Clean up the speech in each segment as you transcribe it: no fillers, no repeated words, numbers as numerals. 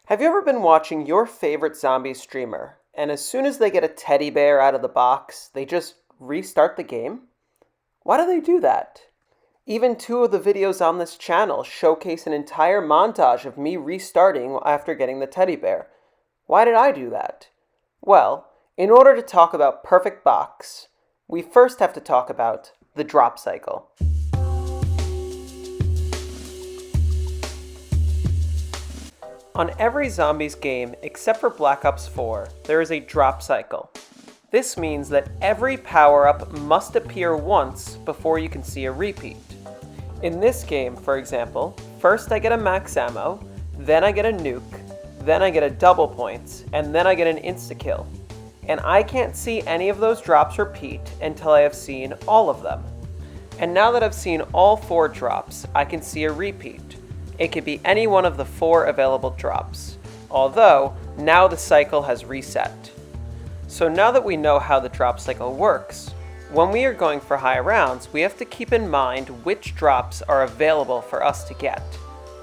Have you ever been watching your favorite zombie streamer, and as soon as they get a teddy bear out of the box, they just restart the game? Why do they do that? Even two of the videos on this channel showcase an entire montage of me restarting after getting the teddy bear. Why did I do that? Well, in order to talk about Perfect Box, we first have to talk about the drop cycle. On every Zombies game except for Black Ops 4, there is a drop cycle. This means that every power-up must appear once before you can see a repeat. In this game, for example, first I get a max ammo, then I get a nuke, then I get a double points, and then I get an insta-kill. And I can't see any of those drops repeat until I have seen all of them. And now that I've seen all 4 drops, I can see a repeat. It could be any one of the 4 available drops, although now the cycle has reset. So now that we know how the drop cycle works, when we are going for high rounds, we have to keep in mind which drops are available for us to get,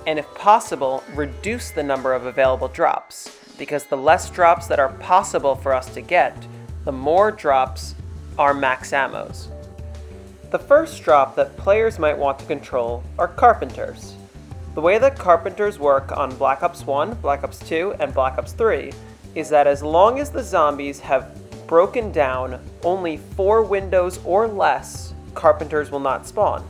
and if possible, reduce the number of available drops, because the less drops that are possible for us to get, the more drops are max ammos. The first drop that players might want to control are carpenters. The way that carpenters work on Black Ops 1, Black Ops 2, and Black Ops 3 is that as long as the zombies have broken down only 4 windows or less, carpenters will not spawn.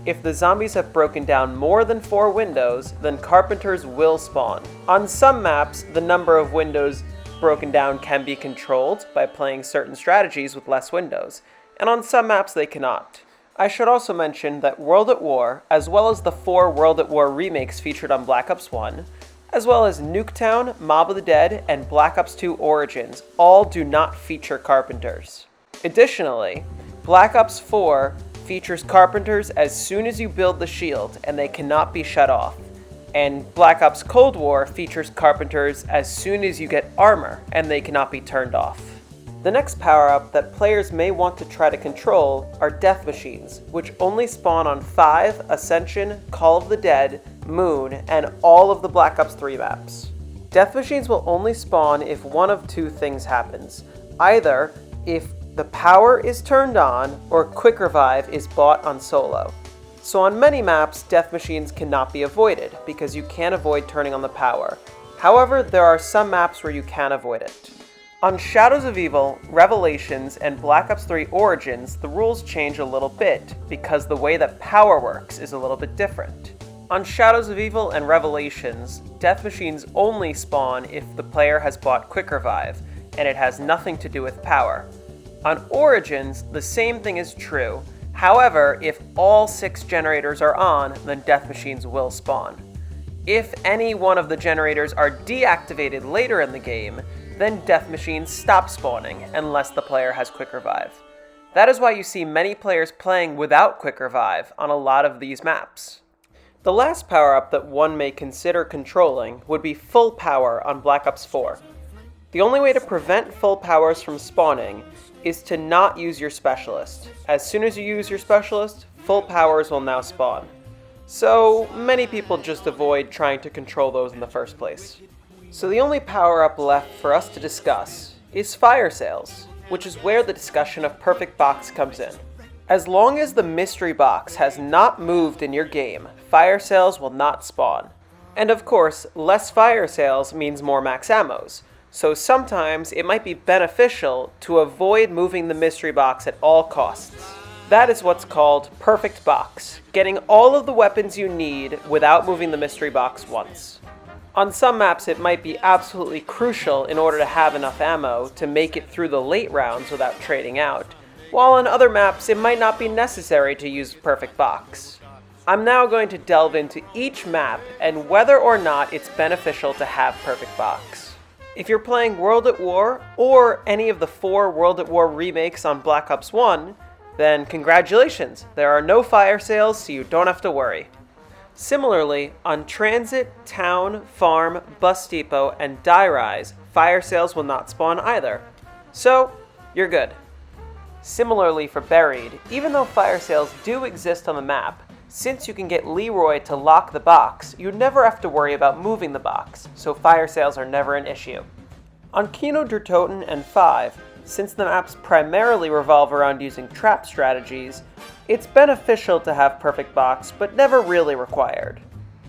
If the zombies have broken down more than 4 windows, then carpenters will spawn. On some maps, the number of windows broken down can be controlled by playing certain strategies with less windows, and on some maps they cannot. I should also mention that World at War, as well as the 4 World at War remakes featured on Black Ops 1, as well as Nuketown, Mob of the Dead, and Black Ops 2 Origins, all do not feature carpenters. Additionally, Black Ops 4 features carpenters as soon as you build the shield, and they cannot be shut off. And Black Ops Cold War features carpenters as soon as you get armor, and they cannot be turned off. The next power-up that players may want to try to control are death machines, which only spawn on 5, Ascension, Call of the Dead, Moon, and all of the Black Ops 3 maps. Death machines will only spawn if one of 2 things happens. Either if the power is turned on, or Quick Revive is bought on solo. So on many maps, death machines cannot be avoided, because you can't avoid turning on the power. However, there are some maps where you can avoid it. On Shadows of Evil, Revelations, and Black Ops 3 Origins, the rules change a little bit, because the way that power works is a little bit different. On Shadows of Evil and Revelations, death machines only spawn if the player has bought Quick Revive, and it has nothing to do with power. On Origins, the same thing is true. However, if all 6 generators are on, then death machines will spawn. If any one of the generators are deactivated later in the game, then death machines stop spawning unless the player has Quick Revive. That is why you see many players playing without Quick Revive on a lot of these maps. The last power-up that one may consider controlling would be full power on Black Ops 4. The only way to prevent full powers from spawning is to not use your specialist. As soon as you use your specialist, full powers will now spawn. So many people just avoid trying to control those in the first place. So the only power-up left for us to discuss is fire sales, which is where the discussion of Perfect Box comes in. As long as the mystery box has not moved in your game, fire sales will not spawn. And of course, less fire sales means more max ammos, so sometimes it might be beneficial to avoid moving the mystery box at all costs. That is what's called Perfect Box, getting all of the weapons you need without moving the mystery box once. On some maps, it might be absolutely crucial in order to have enough ammo to make it through the late rounds without trading out, while on other maps, it might not be necessary to use Perfect Box. I'm now going to delve into each map and whether or not it's beneficial to have Perfect Box. If you're playing World at War, or any of the 4 World at War remakes on Black Ops 1, then congratulations, there are no fire sales, so you don't have to worry. Similarly, on Transit, Town, Farm, Bus Depot, and Die Rise, fire sales will not spawn either. So, you're good. Similarly for Buried, even though fire sales do exist on the map, Since you can get Leroy to lock the box, you never have to worry about moving the box, so fire sales are never an issue. On Chudnow der Toten and 5, since the maps primarily revolve around using trap strategies, it's beneficial to have perfect box, but never really required.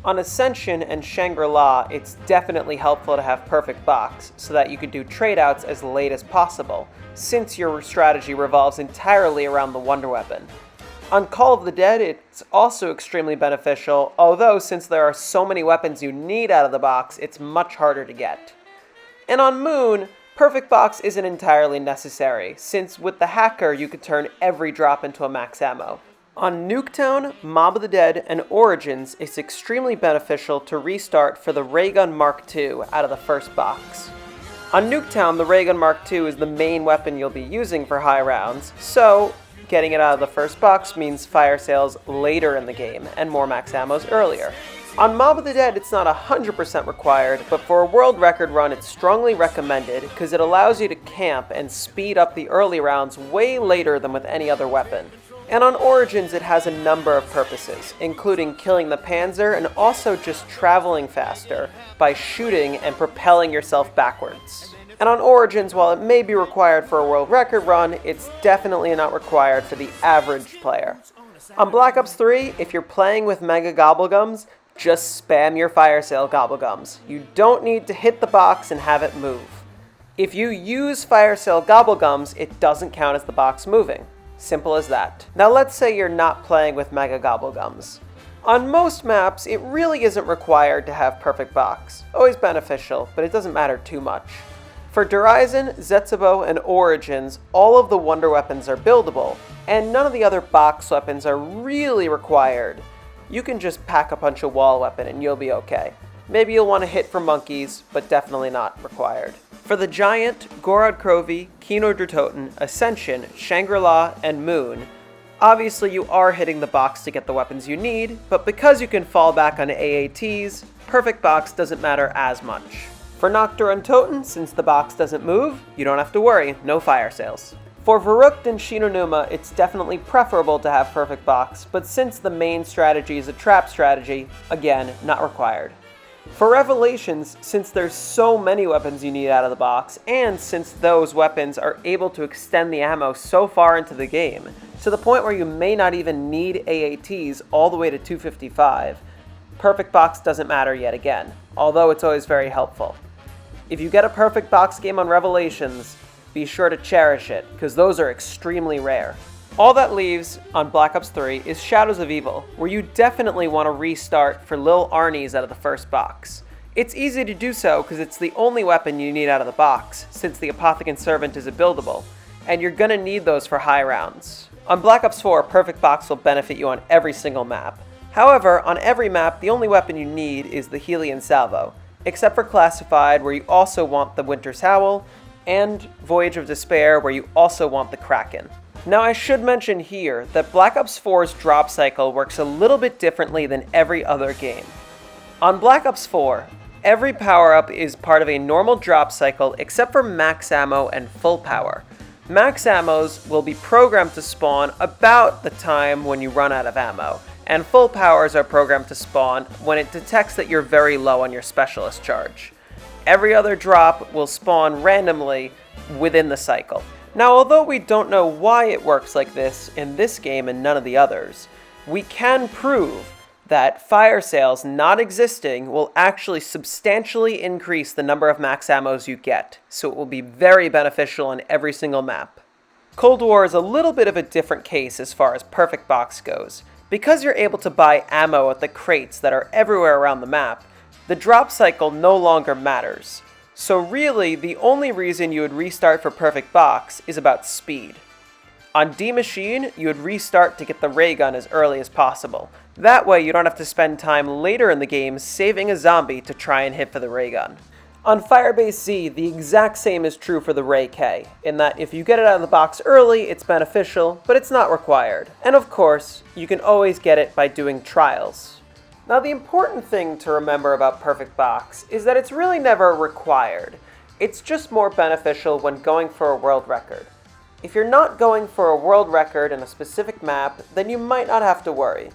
On Ascension and Shangri-La, it's definitely helpful to have perfect box, so that you can do trade-outs as late as possible, since your strategy revolves entirely around the Wonder Weapon. On Call of the Dead, it's also extremely beneficial, although since there are so many weapons you need out of the box, it's much harder to get. And on Moon, perfect box isn't entirely necessary, since with the hacker you could turn every drop into a max ammo. On Nuketown, Mob of the Dead, and Origins, it's extremely beneficial to restart for the Raygun Mark II out of the first box. On Nuketown, the Raygun Mark II is the main weapon you'll be using for high rounds, so getting it out of the first box means fire sales later in the game and more max ammos earlier. On Mob of the Dead, it's not 100% required, but for a world record run, it's strongly recommended because it allows you to camp and speed up the early rounds way later than with any other weapon. And on Origins, it has a number of purposes, including killing the Panzer and also just traveling faster by shooting and propelling yourself backwards. And on Origins, while it may be required for a world record run, it's definitely not required for the average player. On Black Ops 3, if you're playing with Mega Gobblegums, just spam your fire sale Gobblegums. You don't need to hit the box and have it move. If you use fire sale Gobblegums, it doesn't count as the box moving. Simple as that. Now let's say you're not playing with Mega Gobblegums. On most maps, it really isn't required to have perfect box. Always beneficial, but it doesn't matter too much. For Horizon, Zetsubo, and Origins, all of the Wonder Weapons are buildable, and none of the other box weapons are really required. You can just pack a bunch of wall weapon and you'll be okay. Maybe you'll want to hit for monkeys, but definitely not required. For the Giant, Gorod Krovi, Chudnow der Toten, Ascension, Shangri-La, and Moon, obviously you are hitting the box to get the weapons you need, but because you can fall back on AATs, perfect box doesn't matter as much. For Noctur and Toten, since the box doesn't move, you don't have to worry, no fire sales. For Verrückt and Shinonuma, it's definitely preferable to have perfect box, but since the main strategy is a trap strategy, again, not required. For Revelations, since there's so many weapons you need out of the box, and since those weapons are able to extend the ammo so far into the game, to the point where you may not even need AATs all the way to 255, perfect box doesn't matter yet again, although it's always very helpful. If you get a perfect box game on Revelations, be sure to cherish it, because those are extremely rare. All that leaves on Black Ops 3 is Shadows of Evil, where you definitely want to restart for Lil Arnie's out of the first box. It's easy to do so because it's the only weapon you need out of the box, since the Apothicon Servant is a buildable, and you're gonna need those for high rounds. On Black Ops 4, perfect box will benefit you on every single map. However, on every map, the only weapon you need is the Helian Salvo, except for Classified, where you also want the Winter's Howl, and Voyage of Despair, where you also want the Kraken. Now I should mention here that Black Ops 4's drop cycle works a little bit differently than every other game. On Black Ops 4, every power-up is part of a normal drop cycle except for max ammo and full power. Max ammos will be programmed to spawn about the time when you run out of ammo, and full powers are programmed to spawn when it detects that you're very low on your specialist charge. Every other drop will spawn randomly within the cycle. Now, although we don't know why it works like this in this game and none of the others, we can prove that fire sales not existing will actually substantially increase the number of max ammos you get, so it will be very beneficial on every single map. Cold War is a little bit of a different case as far as perfect box goes. Because you're able to buy ammo at the crates that are everywhere around the map, the drop cycle no longer matters. So really, the only reason you would restart for perfect box is about speed. On D-Machine, you would restart to get the ray gun as early as possible. That way you don't have to spend time later in the game saving a zombie to try and hit for the ray gun. On Firebase Z, the exact same is true for the Ray K, in that if you get it out of the box early, it's beneficial, but it's not required. And of course, you can always get it by doing trials. Now, the important thing to remember about perfect box is that it's really never required. It's just more beneficial when going for a world record. If you're not going for a world record in a specific map, then you might not have to worry.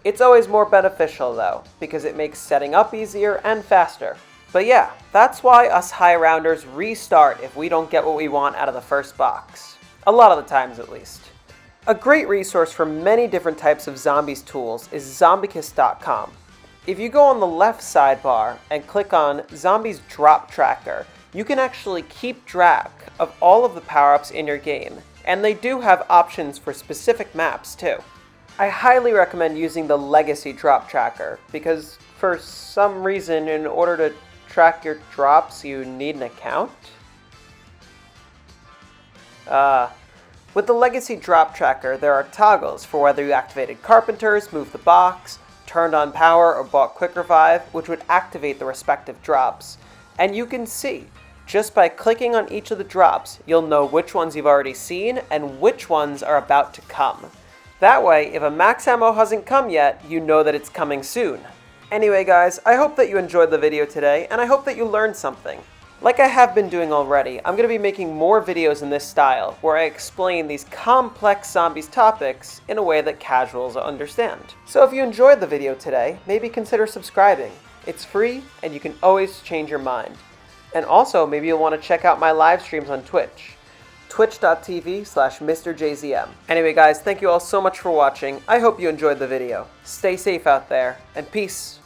It's always more beneficial though, because it makes setting up easier and faster. But yeah, that's why us high rounders restart if we don't get what we want out of the first box. A lot of the times at least. A great resource for many different types of zombies tools is zombicus.com. If you go on the left sidebar and click on Zombies Drop Tracker, you can actually keep track of all of the power-ups in your game, and they do have options for specific maps too. I highly recommend using the Legacy Drop Tracker, because for some reason, in order to track your drops, you need an account? With the Legacy Drop Tracker, there are toggles for whether you activated Carpenters, moved the box, turned on power, or bought Quick Revive, which would activate the respective drops. And you can see, just by clicking on each of the drops, you'll know which ones you've already seen and which ones are about to come. That way, if a max ammo hasn't come yet, you know that it's coming soon. Anyway guys, I hope that you enjoyed the video today, and I hope that you learned something. Like I have been doing already, I'm going to be making more videos in this style, where I explain these complex zombies topics in a way that casuals understand. So if you enjoyed the video today, maybe consider subscribing. It's free, and you can always change your mind. And also, maybe you'll want to check out my live streams on Twitch. twitch.tv/MrJZM. Anyway guys, thank you all so much for watching. I hope you enjoyed the video. Stay safe out there, and peace.